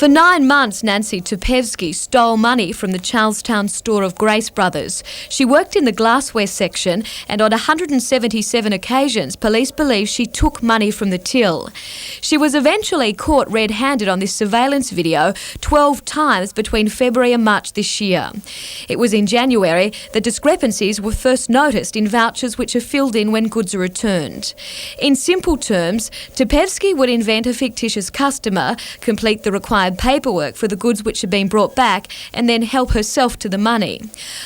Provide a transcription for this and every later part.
For 9 months, Nancy Tupevsky stole money from the Charlestown store of Grace Brothers. She worked in the glassware section, and on 177 occasions, police believe she took money from the till. She was eventually caught red-handed on this surveillance video 12 times between February and March this year. It was in January that discrepancies were first noticed in vouchers which are filled in when goods are returned. In simple terms, Tupevsky would invent a fictitious customer, complete the required paperwork for the goods which had been brought back, and then help herself to the money.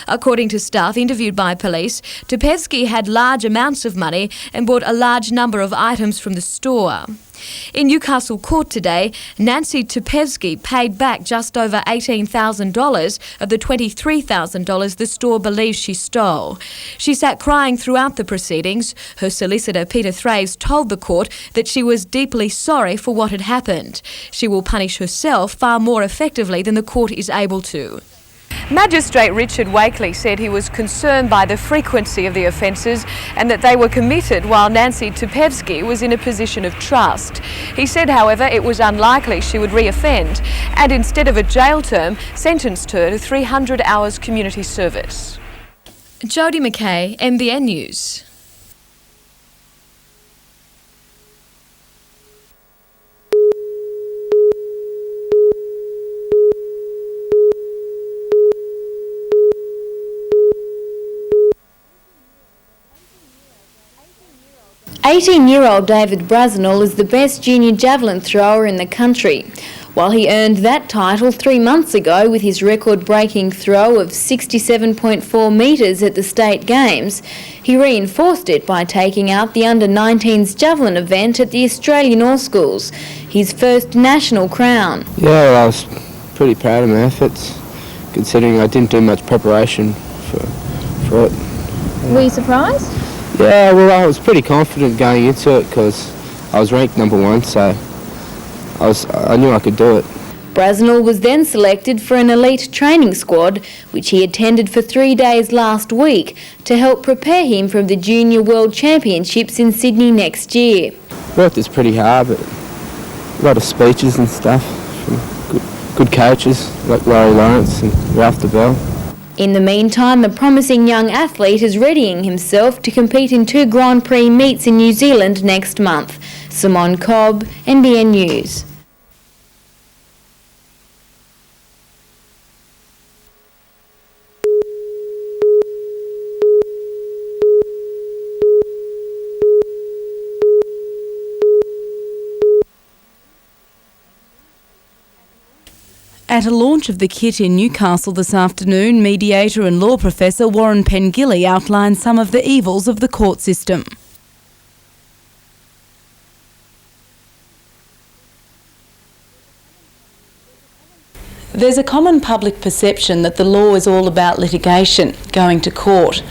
According to staff interviewed by police, Tupevsky had large amounts of money and bought a large number of items from the store. In Newcastle Court today, Nancy Tupevsky paid back just over $18,000 of the $23,000 the store believes she stole. She sat crying throughout the proceedings. Her solicitor, Peter Thraves, told the court that she was deeply sorry for what had happened. She will punish herself far more effectively than the court is able to. Magistrate Richard Wakely said he was concerned by the frequency of the offences and that they were committed while Nancy Tupevsky was in a position of trust. He said, however, it was unlikely she would re-offend and instead of a jail term, sentenced her to 300 hours community service. Jodie McKay, NBN News. "18-year-old David Brazenall is the best junior javelin thrower in the country. While he earned that title 3 months ago with his record-breaking throw of 67.4 metres at the State Games, he reinforced it by taking out the under-19s javelin event at the Australian All Schools, his first national crown. Yeah, well, I was pretty proud of my efforts, considering I didn't do much preparation for it. Were you surprised? Yeah, well, I was pretty confident going into it because I was ranked #1, so I knew I could do it. Brazenall was then selected for an elite training squad, which he attended for 3 days last week to help prepare him for the Junior World Championships in Sydney next year. Worked this pretty hard, but a lot of speeches and stuff from good coaches like Laurie Lawrence and Ralph DeBell. In the meantime, the promising young athlete is readying himself to compete in 2 Grand Prix meets in New Zealand next month. Simone Cobb, NBN News. At a launch of the kit in Newcastle this afternoon, mediator and law professor Warren Pengilly outlined some of the evils of the court system. There's a common public perception that the law is all about litigation, going to court.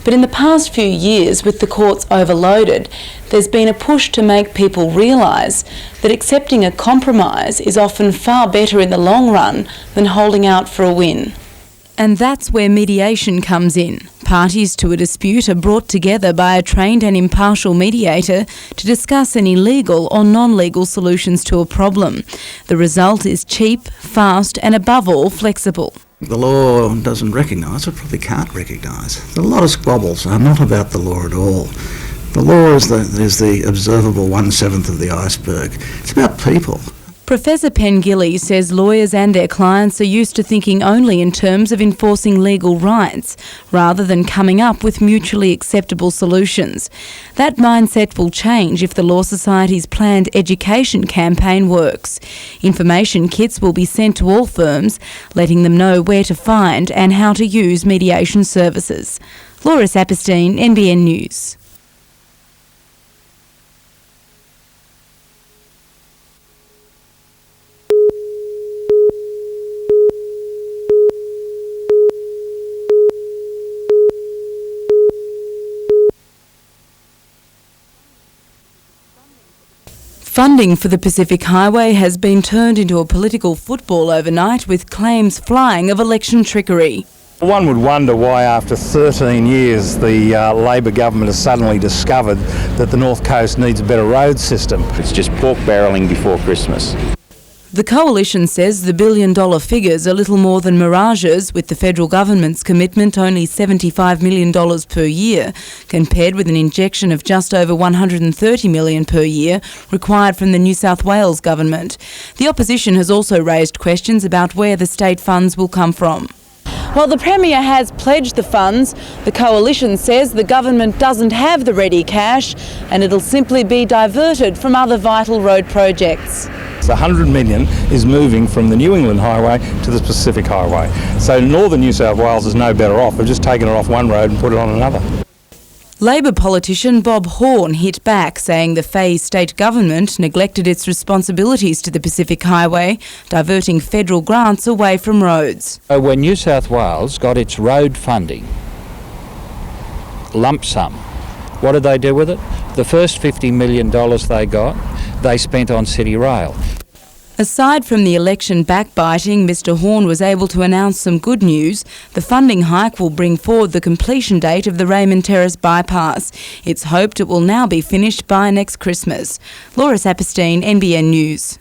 But in the past few years, with the courts overloaded, there's been a push to make people realise that accepting a compromise is often far better in the long run than holding out for a win. And that's where mediation comes in. Parties to a dispute are brought together by a trained and impartial mediator to discuss any legal or non-legal solutions to a problem. The result is cheap, fast and above all flexible. The law doesn't recognise, it probably can't recognise. There are a lot of squabbles are not about the law at all. The law is the observable 1/7 of the iceberg. It's about people. Professor Pengilly says lawyers and their clients are used to thinking only in terms of enforcing legal rights, rather than coming up with mutually acceptable solutions. That mindset will change if the Law Society's planned education campaign works. Information kits will be sent to all firms, letting them know where to find and how to use mediation services. Laura Saperstein, NBN News. Funding for the Pacific Highway has been turned into a political football overnight, with claims flying of election trickery. One would wonder why after 13 years the Labor government has suddenly discovered that the North Coast needs a better road system. It's just pork barrelling before Christmas. The Coalition says the billion-dollar figure's a little more than mirages, with the federal government's commitment only $75 million per year, compared with an injection of just over $130 million per year required from the New South Wales government. The opposition has also raised questions about where the state funds will come from. While the Premier has pledged the funds, the Coalition says the government doesn't have the ready cash and it'll simply be diverted from other vital road projects. So $100 million is moving from the New England Highway to the Pacific Highway. So northern New South Wales is no better off. We've just taken it off one road and put it on another. Labor politician Bob Horne hit back, saying the Fay's state government neglected its responsibilities to the Pacific Highway, diverting federal grants away from roads. So when New South Wales got its road funding, lump sum, what did they do with it? The first $50 million they got, they spent on City Rail. Aside from the election backbiting, Mr Horne was able to announce some good news. The funding hike will bring forward the completion date of the Raymond Terrace bypass. It's hoped it will now be finished by next Christmas. Laura Saperstein, NBN News.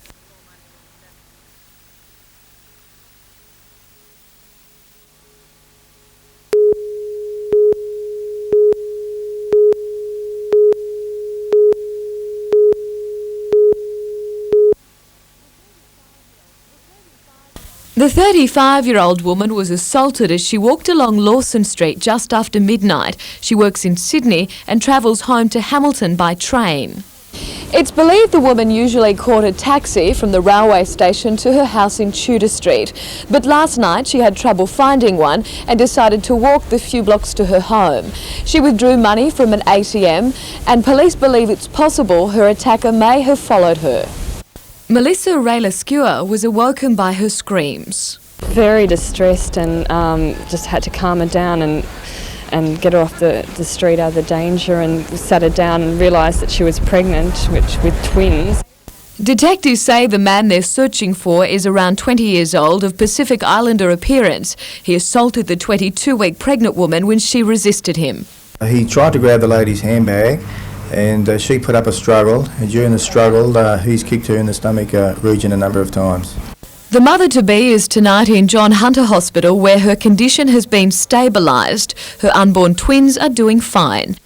The 35-year-old woman was assaulted as she walked along Lawson Street just after midnight. She works in Sydney and travels home to Hamilton by train. It's believed the woman usually caught a taxi from the railway station to her house in Tudor Street. But last night she had trouble finding one and decided to walk the few blocks to her home. She withdrew money from an ATM and police believe it's possible her attacker may have followed her. Melissa Rayla-Skewer was awoken by her screams. Very distressed and just had to calm her down and get her off the street out of the danger, and sat her down and realised that she was pregnant with twins. Detectives say the man they're searching for is around 20 years old, of Pacific Islander appearance. He assaulted the 22-week pregnant woman when she resisted him. He tried to grab the lady's handbag, and she put up a struggle, and during the struggle he's kicked her in the stomach region a number of times. The mother-to-be is tonight in John Hunter Hospital, where her condition has been stabilised. Her unborn twins are doing fine.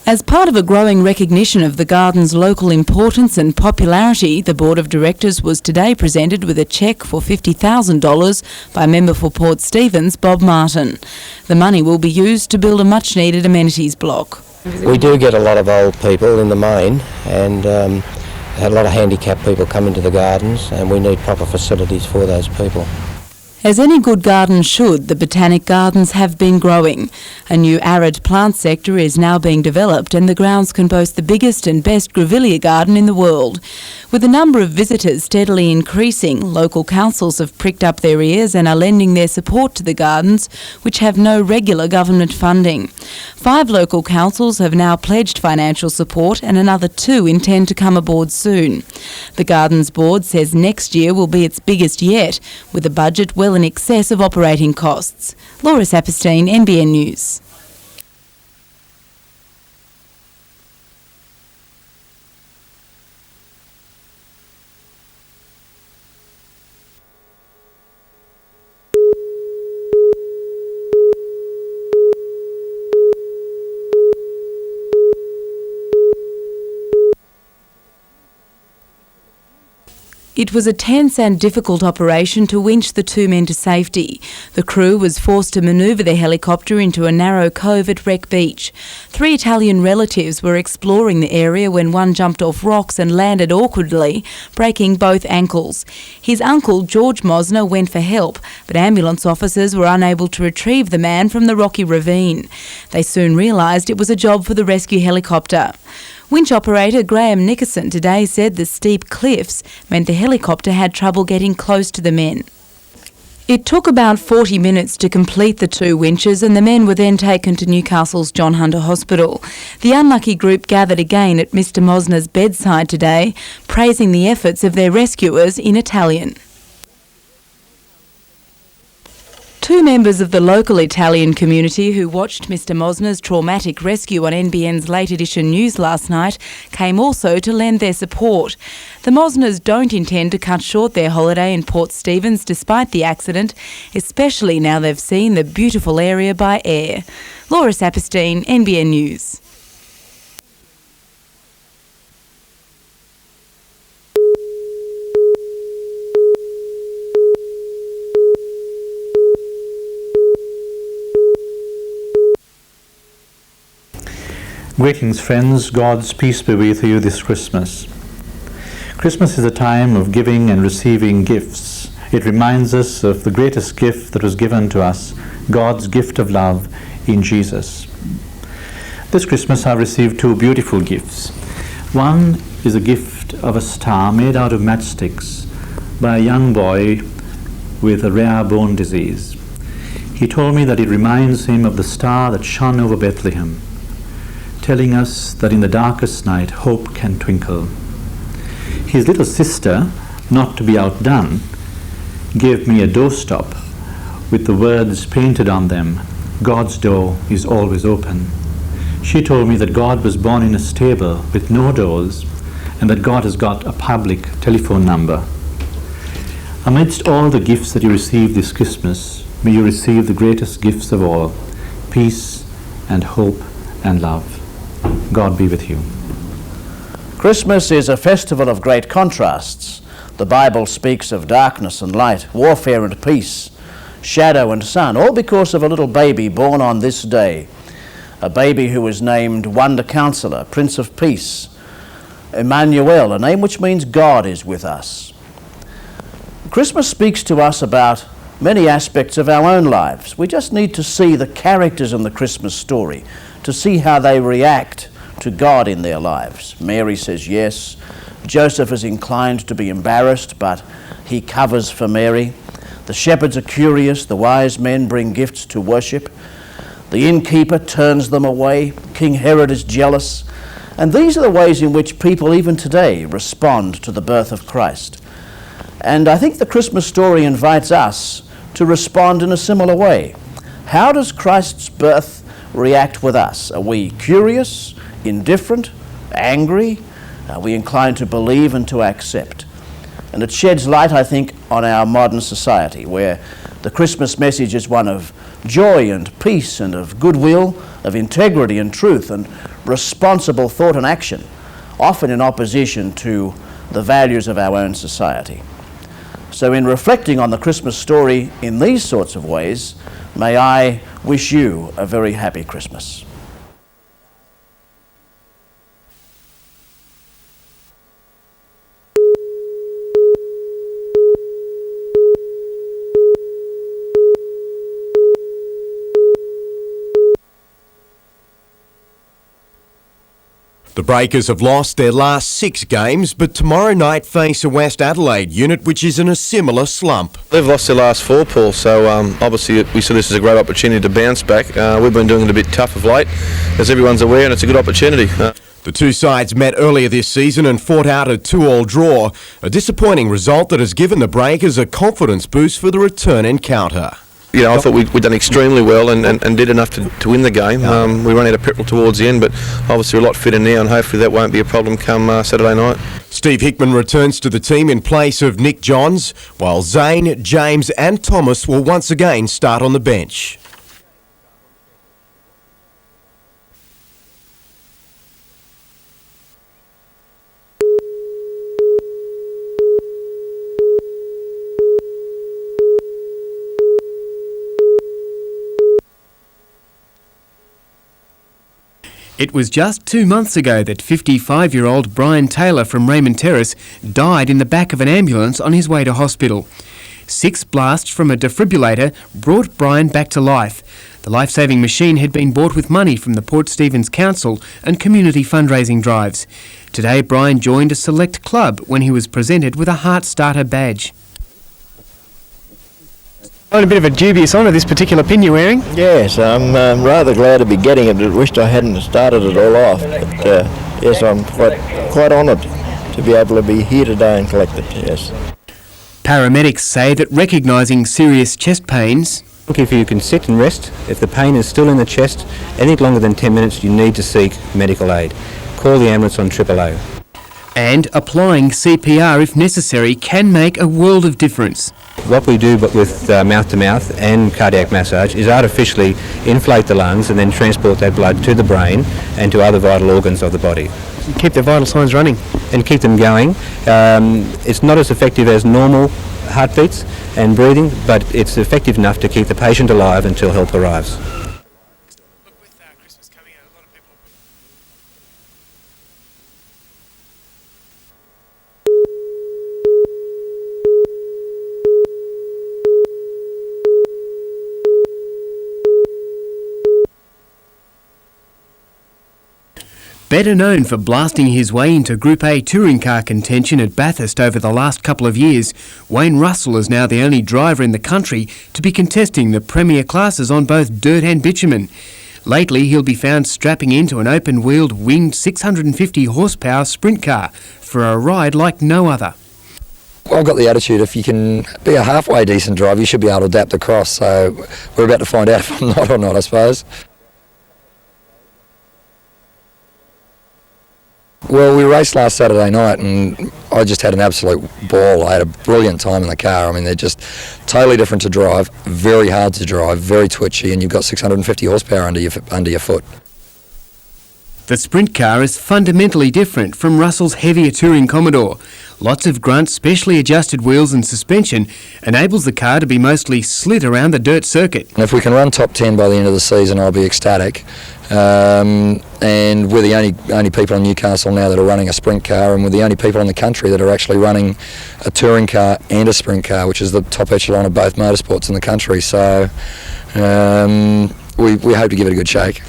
As part of a growing recognition of the garden's local importance and popularity, the Board of Directors was today presented with a cheque for $50,000 by Member for Port Stephens, Bob Martin. The money will be used to build a much-needed amenities block. We do get a lot of old people in the main, and a lot of handicapped people come into the gardens, and we need proper facilities for those people. As any good garden should, the botanic gardens have been growing. A new arid plant sector is now being developed, and the grounds can boast the biggest and best grevillea garden in the world. With the number of visitors steadily increasing, local councils have pricked up their ears and are lending their support to the gardens, which have no regular government funding. 5 local councils have now pledged financial support, and another 2 intend to come aboard soon. The Gardens Board says next year will be its biggest yet, with a budget well in excess of operating costs. Laura Saperstein, NBN News. It was a tense and difficult operation to winch the 2 men to safety. The crew was forced to manoeuvre their helicopter into a narrow cove at Wreck Beach. 3 Italian relatives were exploring the area when one jumped off rocks and landed awkwardly, breaking both ankles. His uncle, George Mosner, went for help, but ambulance officers were unable to retrieve the man from the rocky ravine. They soon realised it was a job for the rescue helicopter. Winch operator Graham Nickerson today said the steep cliffs meant the helicopter had trouble getting close to the men. It took about 40 minutes to complete the 2 winches, and the men were then taken to Newcastle's John Hunter Hospital. The unlucky group gathered again at Mr Mosner's bedside today, praising the efforts of their rescuers in Italian. Two members of the local Italian community who watched Mr Mosner's traumatic rescue on NBN's late edition news last night came also to lend their support. The Mosners don't intend to cut short their holiday in Port Stephens despite the accident, especially now they've seen the beautiful area by air. Laura Saperstein, NBN News. Greetings, friends. God's peace be with you this Christmas. Christmas is a time of giving and receiving gifts. It reminds us of the greatest gift that was given to us, God's gift of love in Jesus. This Christmas I received two beautiful gifts. One is a gift of a star made out of matchsticks by a young boy with a rare bone disease. He told me that it reminds him of the star that shone over Bethlehem, telling us that in the darkest night hope can twinkle. His little sister, not to be outdone, gave me a doorstop with the words painted on them, "God's door is always open." She told me that God was born in a stable with no doors and that God has got a public telephone number. Amidst all the gifts that you receive this Christmas, may you receive the greatest gifts of all, peace and hope and love. God be with you. Christmas is a festival of great contrasts. The Bible speaks of darkness and light, warfare and peace, shadow and sun, all because of a little baby born on this day. A baby who was named Wonder Counselor, Prince of Peace, Emmanuel, a name which means God is with us. Christmas speaks to us about many aspects of our own lives. We just need to see the characters in the Christmas story to see how they react to God in their lives. Mary says yes. Joseph is inclined to be embarrassed, but he covers for Mary. The shepherds are curious. The wise men bring gifts to worship. The innkeeper turns them away. King Herod is jealous. And these are the ways in which people even today respond to the birth of Christ. And I think the Christmas story invites us to respond in a similar way. How does Christ's birth react with us? Are we curious, indifferent, angry? Are we inclined to believe and to accept? And it sheds light, I think, on our modern society, where the Christmas message is one of joy and peace and of goodwill, of integrity and truth and responsible thought and action, often in opposition to the values of our own society. So in reflecting on the Christmas story in these sorts of ways, may I wish you a very happy Christmas. The Breakers have lost their last 6 games, but tomorrow night face a West Adelaide unit which is in a similar slump. They've lost their last 4, Paul, so obviously we see this as a great opportunity to bounce back. We've been doing it a bit tough of late, as everyone's aware, and it's a good opportunity. The two sides met earlier this season and fought out a 2-all draw, a disappointing result that has given the Breakers a confidence boost for the return encounter. You know, I thought we'd done extremely well and did enough to win the game. We ran out of petrol towards the end, but obviously we're a lot fitter now, and hopefully that won't be a problem come Saturday night. Steve Hickman returns to the team in place of Nick Johns, while Zane, James and Thomas will once again start on the bench. It was just 2 months ago that 55-year-old Brian Taylor from Raymond Terrace died in the back of an ambulance on his way to hospital. 6 blasts from a defibrillator brought Brian back to life. The life-saving machine had been bought with money from the Port Stephens Council and community fundraising drives. Today, Brian joined a select club when he was presented with a Heart Starter badge. A bit of a dubious honour, this particular pin you're wearing. Yes, I'm rather glad to be getting it. I wished I hadn't started it all off. But yes, I'm quite honoured to be able to be here today and collect it, yes. Paramedics say that recognising serious chest pains Look, if you can sit and rest, if the pain is still in the chest, anything longer than 10 minutes, you need to seek medical aid. Call the ambulance on 000. And applying CPR if necessary can make a world of difference. What we do with mouth-to-mouth and cardiac massage is artificially inflate the lungs and then transport that blood to the brain and to other vital organs of the body. Keep the vital signs running. And keep them going. It's not as effective as normal heartbeats and breathing, but it's effective enough to keep the patient alive until help arrives. Better known for blasting his way into Group A touring car contention at Bathurst over the last couple of years, Wayne Russell is now the only driver in the country to be contesting the premier classes on both dirt and bitumen. Lately, he'll be found strapping into an open-wheeled, winged 650 horsepower sprint car for a ride like no other. Well, I've got the attitude, if you can be a halfway decent driver, you should be able to adapt across, so we're about to find out if I'm not or not, I suppose. Well, we raced last Saturday night and I just had an absolute ball. I had a brilliant time in the car. I mean, they're just totally different to drive, very hard to drive, very twitchy, and you've got 650 horsepower under your foot. The sprint car is fundamentally different from Russell's heavier touring Commodore. Lots of grunt, specially adjusted wheels and suspension enables the car to be mostly slid around the dirt circuit. And if we can run top 10 by the end of the season, I'll be ecstatic. And we're the only people in Newcastle now that are running a sprint car, and we're the only people in the country that are actually running a touring car and a sprint car, which is the top echelon of both motorsports in the country. So we hope to give it a good shake.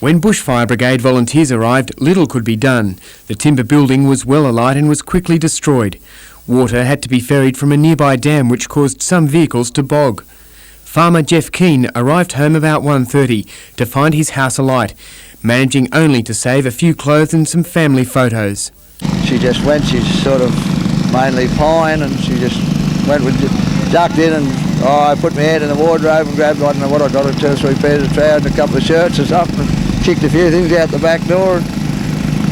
When Bushfire Brigade volunteers arrived, little could be done. The timber building was well alight and was quickly destroyed. Water had to be ferried from a nearby dam which caused some vehicles to bog. Farmer Jeff Keane arrived home about 1:30 to find his house alight, managing only to save a few clothes and some family photos. She just went, she's sort of mainly pine, and she just went with, ducked in, and I put my hand in the wardrobe and grabbed, I don't know what I got, 2 or 3 pairs of trousers and a couple of shirts or something, and kicked a few things out the back door.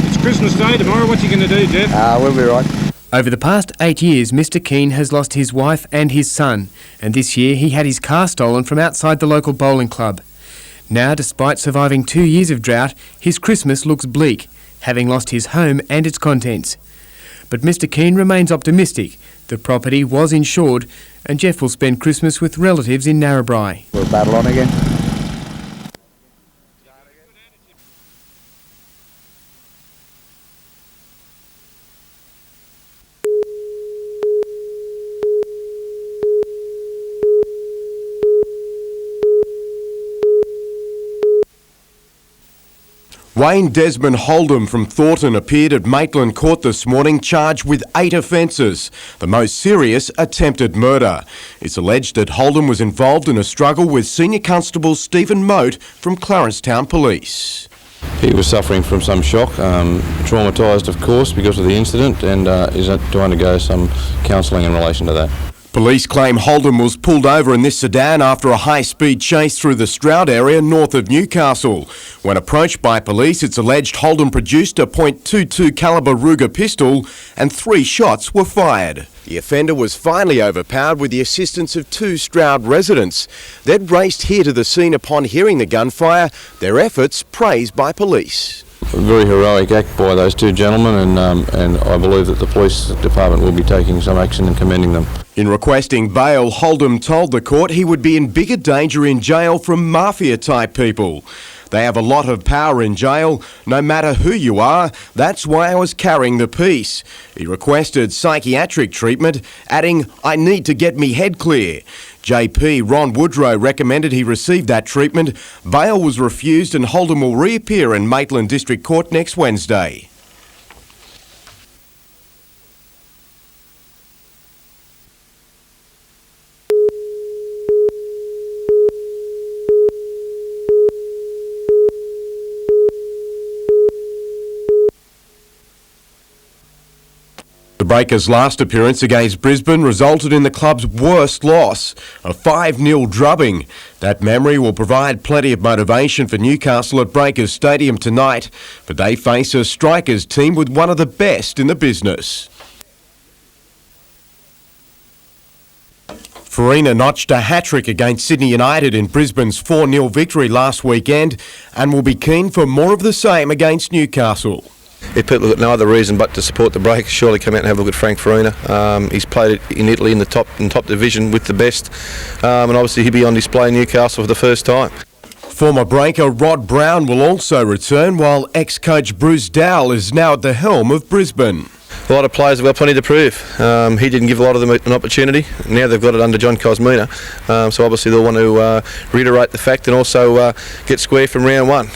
It's Christmas Day tomorrow, what are you going to do, Jeff? We'll be right. Over the past 8 years, Mr. Keane has lost his wife and his son, and this year he had his car stolen from outside the local bowling club. Now, despite surviving 2 years of drought, his Christmas looks bleak, having lost his home and its contents. But Mr. Keane remains optimistic. The property was insured, and Jeff will spend Christmas with relatives in Narrabri. We'll battle on again. Wayne Desmond Holdom from Thornton appeared at Maitland Court this morning charged with 8 offences, the most serious attempted murder. It's alleged that Holdom was involved in a struggle with Senior Constable Stephen Moat from Clarencetown Police. He was suffering from some shock, traumatised of course because of the incident, and is to undergo some counselling in relation to that. Police claim Holdom was pulled over in this sedan after a high-speed chase through the Stroud area north of Newcastle. When approached by police, it's alleged Holdom produced a .22 calibre Ruger pistol and 3 shots were fired. The offender was finally overpowered with the assistance of 2 Stroud residents. They'd raced here to the scene upon hearing the gunfire, their efforts praised by police. A very heroic act by those 2 gentlemen, and I believe that the police department will be taking some action and commending them. In requesting bail, Holdom told the court he would be in bigger danger in jail from mafia-type people. They have a lot of power in jail, no matter who you are. That's why I was carrying the piece. He requested psychiatric treatment, adding, "I need to get me head clear." JP Ron Woodrow recommended he receive that treatment. Bail was refused and Holden will reappear in Maitland District Court next Wednesday. The Breakers' last appearance against Brisbane resulted in the club's worst loss, a 5-0 drubbing. That memory will provide plenty of motivation for Newcastle at Breakers Stadium tonight, but they face a Strikers team with one of the best in the business. Farina notched a hat-trick against Sydney United in Brisbane's 4-0 victory last weekend and will be keen for more of the same against Newcastle. If people have got no other reason but to support the Breakers, surely come out and have a look at Frank Farina. He's played in Italy in the top division with the best, and obviously he'll be on display in Newcastle for the first time. Former Breaker Rod Brown will also return, while ex-coach Bruce Dowell is now at the helm of Brisbane. A lot of players have got plenty to prove. He didn't give a lot of them an opportunity. Now they've got it under John Cosmina, so obviously they'll want to reiterate the fact and also get square from round one.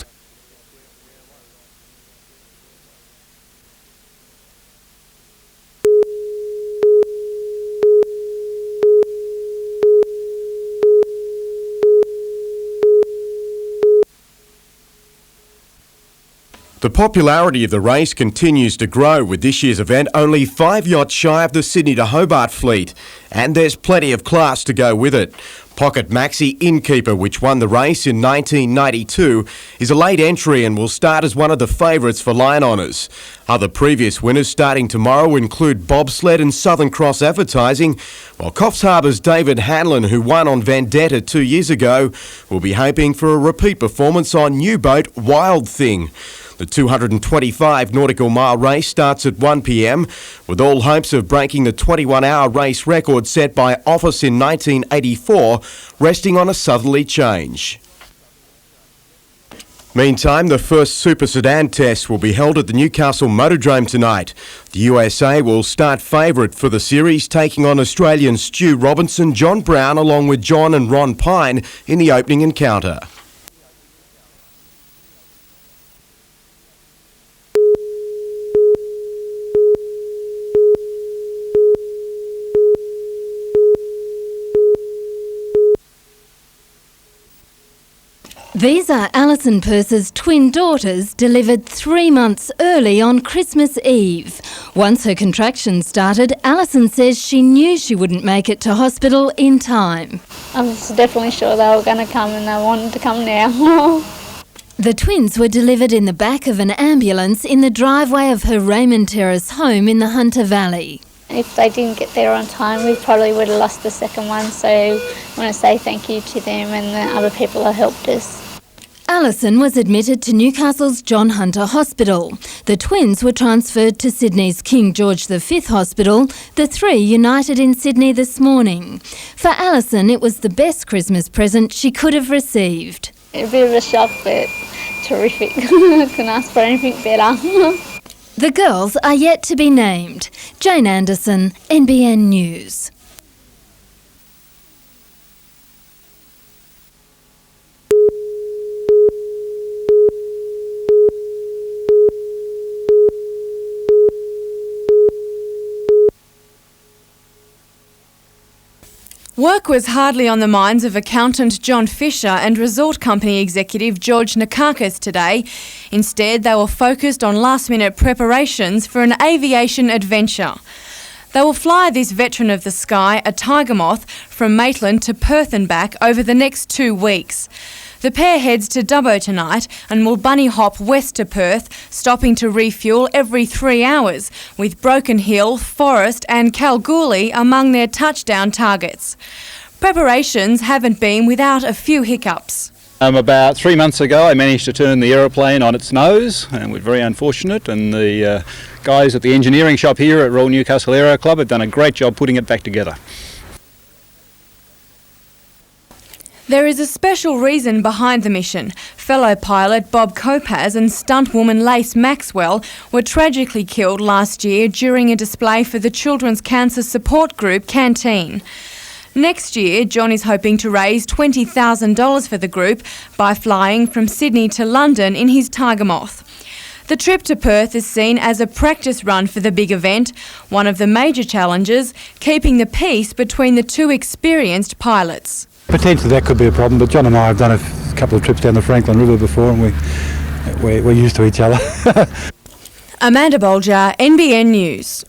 The popularity of the race continues to grow, with this year's event only 5 yachts shy of the Sydney to Hobart fleet, and there's plenty of class to go with it. Pocket Maxi Innkeeper, which won the race in 1992, is a late entry and will start as one of the favourites for Lion Honours. Other previous winners starting tomorrow include Bobsled and Southern Cross Advertising, while Coffs Harbour's David Hanlon, who won on Vendetta 2 years ago, will be hoping for a repeat performance on new boat Wild Thing. The 225 nautical mile race starts at 1 p.m, with all hopes of breaking the 21-hour race record set by Office in 1984, resting on a southerly change. Meantime, the first Super Sedan test will be held at the Newcastle Motordrome tonight. The USA will start favourite for the series, taking on Australian Stu Robinson, John Brown, along with John and Ron Pine in the opening encounter. These are Alison Purse's twin daughters, delivered 3 months early on Christmas Eve. Once her contractions started, Alison says she knew she wouldn't make it to hospital in time. I was definitely sure they were going to come, and they wanted to come now. The twins were delivered in the back of an ambulance in the driveway of her Raymond Terrace home in the Hunter Valley. If they didn't get there on time, we probably would have lost the second one, so I want to say thank you to them and the other people who helped us. Alison was admitted to Newcastle's John Hunter Hospital. The twins were transferred to Sydney's King George V Hospital. The three united in Sydney this morning. For Alison, it was the best Christmas present she could have received. A bit of a shock, but terrific. Couldn't ask for anything better. The girls are yet to be named. Jane Anderson, NBN News. Work was hardly on the minds of accountant John Fisher and resort company executive George Nakakis today. Instead, they were focused on last-minute preparations for an aviation adventure. They will fly this veteran of the sky, a Tiger Moth, from Maitland to Perth and back over the next 2 weeks. The pair heads to Dubbo tonight and will bunny hop west to Perth, stopping to refuel every 3 hours, with Broken Hill, Forest and Kalgoorlie among their touchdown targets. Preparations haven't been without a few hiccups. About 3 months ago I managed to turn the aeroplane on its nose, and we're very unfortunate, and the guys at the engineering shop here at Royal Newcastle Aero Club have done a great job putting it back together. There is a special reason behind the mission. Fellow pilot Bob Kopaz and stuntwoman Lace Maxwell were tragically killed last year during a display for the children's cancer support group Canteen. Next year, John is hoping to raise $20,000 for the group by flying from Sydney to London in his Tiger Moth. The trip to Perth is seen as a practice run for the big event. One of the major challenges, keeping the peace between the two experienced pilots. Potentially that could be a problem, but John and I have done a couple of trips down the Franklin River before, and we're used to each other. Amanda Bolger, NBN News.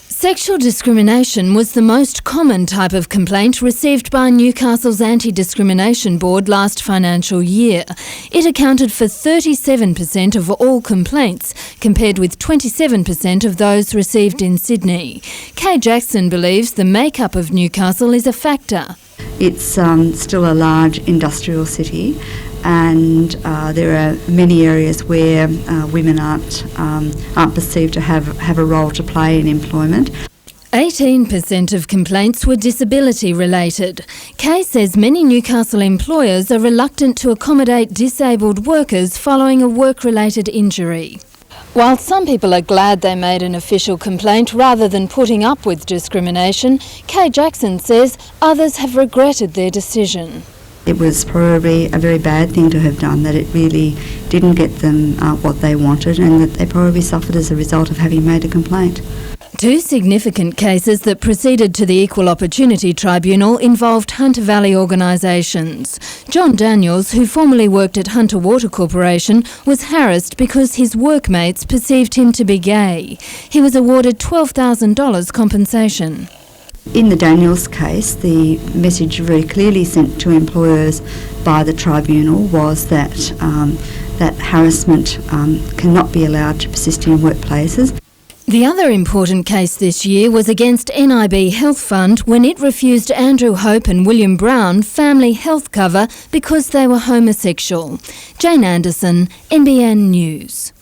Sexual discrimination was the most common type of complaint received by Newcastle's Anti-Discrimination Board last financial year. It accounted for 37% of all complaints, compared with 27% of those received in Sydney. Kay Jackson believes the makeup of Newcastle is a factor. It's still a large industrial city, and there are many areas where women aren't perceived to have a role to play in employment. 18% of complaints were disability related. Kay says many Newcastle employers are reluctant to accommodate disabled workers following a work-related injury. While some people are glad they made an official complaint rather than putting up with discrimination, Kay Jackson says others have regretted their decision. It was probably a very bad thing to have done, that it really didn't get them what they wanted, and that they probably suffered as a result of having made a complaint. Two significant cases that proceeded to the Equal Opportunity Tribunal involved Hunter Valley organisations. John Daniels, who formerly worked at Hunter Water Corporation, was harassed because his workmates perceived him to be gay. He was awarded $12,000 compensation. In the Daniels case, the message very clearly sent to employers by the tribunal was that that harassment cannot be allowed to persist in workplaces. The other important case this year was against NIB Health Fund when it refused Andrew Hope and William Brown family health cover because they were homosexual. Jane Anderson, NBN News.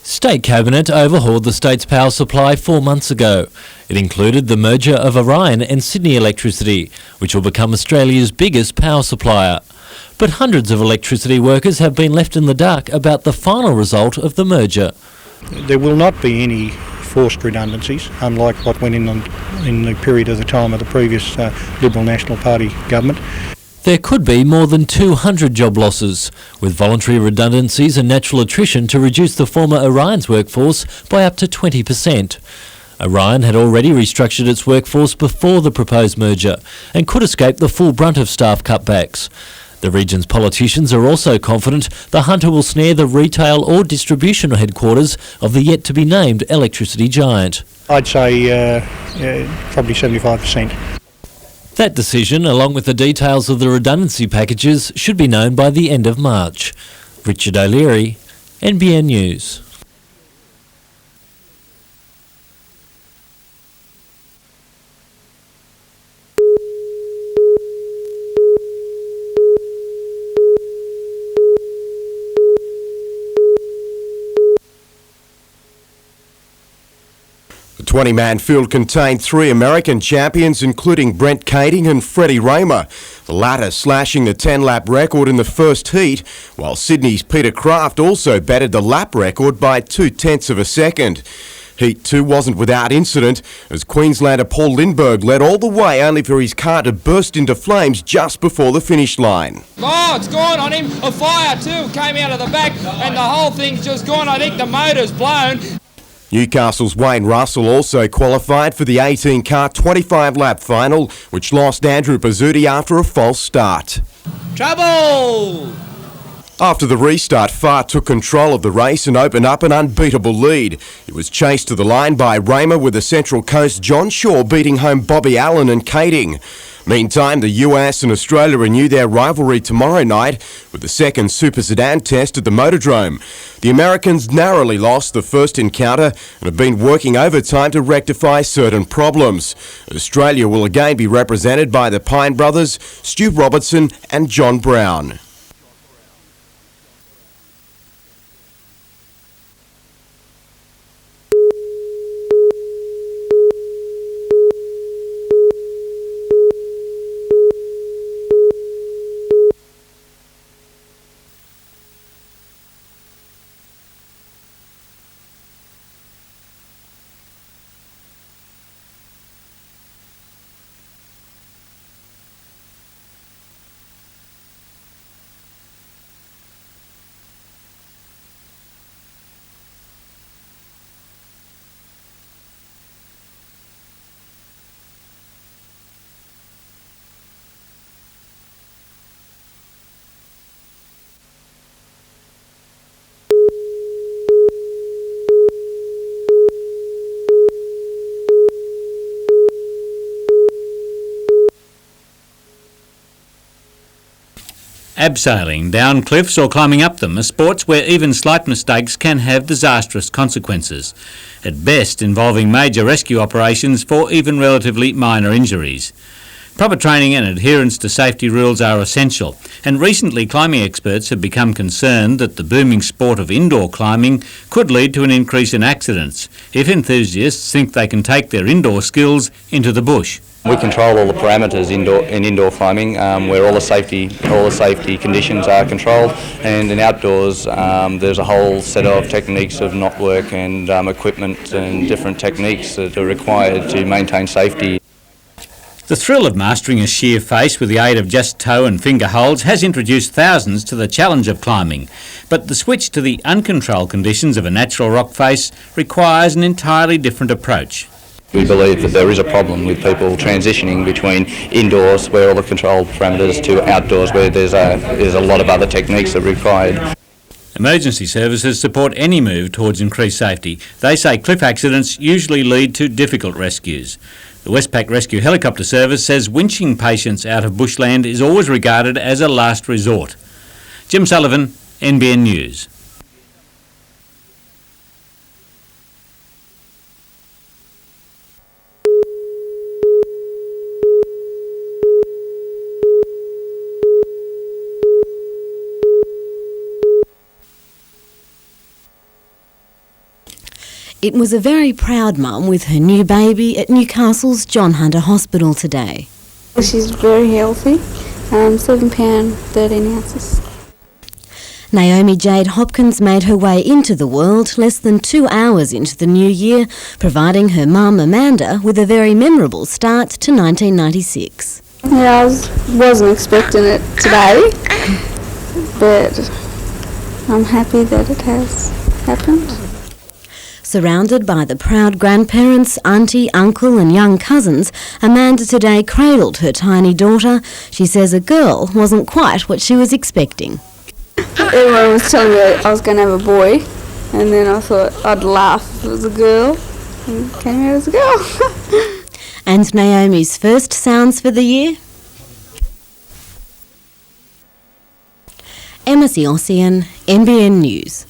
State Cabinet overhauled the state's power supply 4 months ago. It included the merger of Orion and Sydney Electricity, which will become Australia's biggest power supplier. But hundreds of electricity workers have been left in the dark about the final result of the merger. There will not be any forced redundancies, unlike what went in the period of the time of the previous Liberal National Party government. There could be more than 200 job losses, with voluntary redundancies and natural attrition to reduce the former Orion's workforce by up to 20%. Orion had already restructured its workforce before the proposed merger and could escape the full brunt of staff cutbacks. The region's politicians are also confident the Hunter will snare the retail or distribution headquarters of the yet-to-be-named electricity giant. I'd say probably 75%. That decision, along with the details of the redundancy packages, should be known by the end of March. Richard O'Leary, NBN News. The 20-man field contained 3 American champions, including Brent Kading and Freddie Raymer, the latter slashing the 10-lap record in the first heat, while Sydney's Peter Kraft also batted the lap record by 0.2 of a second. Heat 2 wasn't without incident, as Queenslander Paul Lindbergh led all the way only for his car to burst into flames just before the finish line. Oh, it's gone on him. A fire too came out of the back and the whole thing's just gone. I think the motor's blown. Newcastle's Wayne Russell also qualified for the 18-car 25-lap final, which lost Andrew Pizzuti after a false start. Trouble! After the restart, Farr took control of the race and opened up an unbeatable lead. It was chased to the line by Raymer, with the Central Coast John Shaw beating home Bobby Allen and Kading. Meantime, the US and Australia renew their rivalry tomorrow night with the second Super Sedan test at the Motordrome. The Americans narrowly lost the first encounter and have been working overtime to rectify certain problems. Australia will again be represented by the Pine brothers, Stu Robertson and John Brown. Abseiling down cliffs or climbing up them are sports where even slight mistakes can have disastrous consequences, at best involving major rescue operations for even relatively minor injuries. Proper training and adherence to safety rules are essential, and recently climbing experts have become concerned that the booming sport of indoor climbing could lead to an increase in accidents if enthusiasts think they can take their indoor skills into the bush. We control all the parameters in indoor climbing, where all the safety conditions are controlled, and in outdoors there's a whole set of techniques of knotwork and equipment and different techniques that are required to maintain safety. The thrill of mastering a sheer face with the aid of just toe and finger holds has introduced thousands to the challenge of climbing, but the switch to the uncontrolled conditions of a natural rock face requires an entirely different approach. We believe that there is a problem with people transitioning between indoors, where all the controlled parameters, to outdoors, where there's a lot of other techniques that are required. Emergency services support any move towards increased safety. They say cliff accidents usually lead to difficult rescues. The Westpac Rescue Helicopter Service says winching patients out of bushland is always regarded as a last resort. Jim Sullivan, NBN News. It was a very proud mum with her new baby at Newcastle's John Hunter Hospital today. She's very healthy, 7 pound 13 ounces. Naomi Jade Hopkins made her way into the world less than 2 hours into the new year, providing her mum Amanda with a very memorable start to 1996. Yeah, I wasn't expecting it today, but I'm happy that it has happened. Surrounded by the proud grandparents, auntie, uncle and young cousins, Amanda today cradled her tiny daughter. She says a girl wasn't quite what she was expecting. Everyone was telling me I was going to have a boy, and then I thought I'd laugh if it was a girl, and it came out as a girl. And Naomi's first sounds for the year? Emma Siossian, NBN News.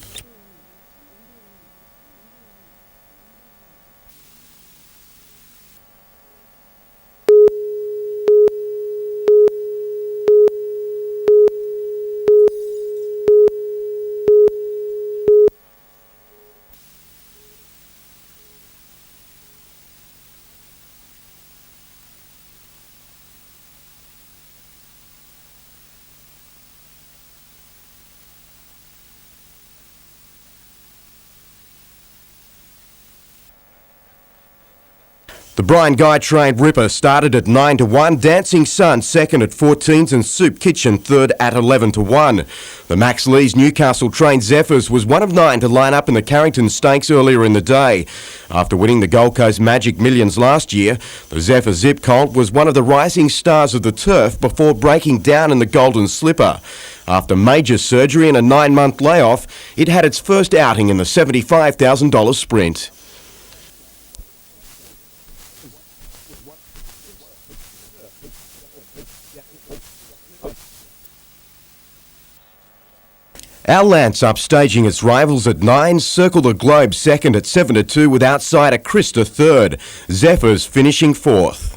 The Brian Guy trained Ripper started at 9 to 1, Dancing Sun second at 14s and Soup Kitchen third at 11 to 1. The Max Lees Newcastle trained Zephyrs was one of 9 to line up in the Carrington Stakes earlier in the day. After winning the Gold Coast Magic Millions last year, the Zephyr Zip Colt was one of the rising stars of the turf before breaking down in the Golden Slipper. After major surgery and a 9-month layoff, it had its first outing in the $75,000 sprint. Our Lance upstaging its rivals at 9, Circle the Globe second at 7-2 with outsider Krista third. Zephyrs finishing fourth.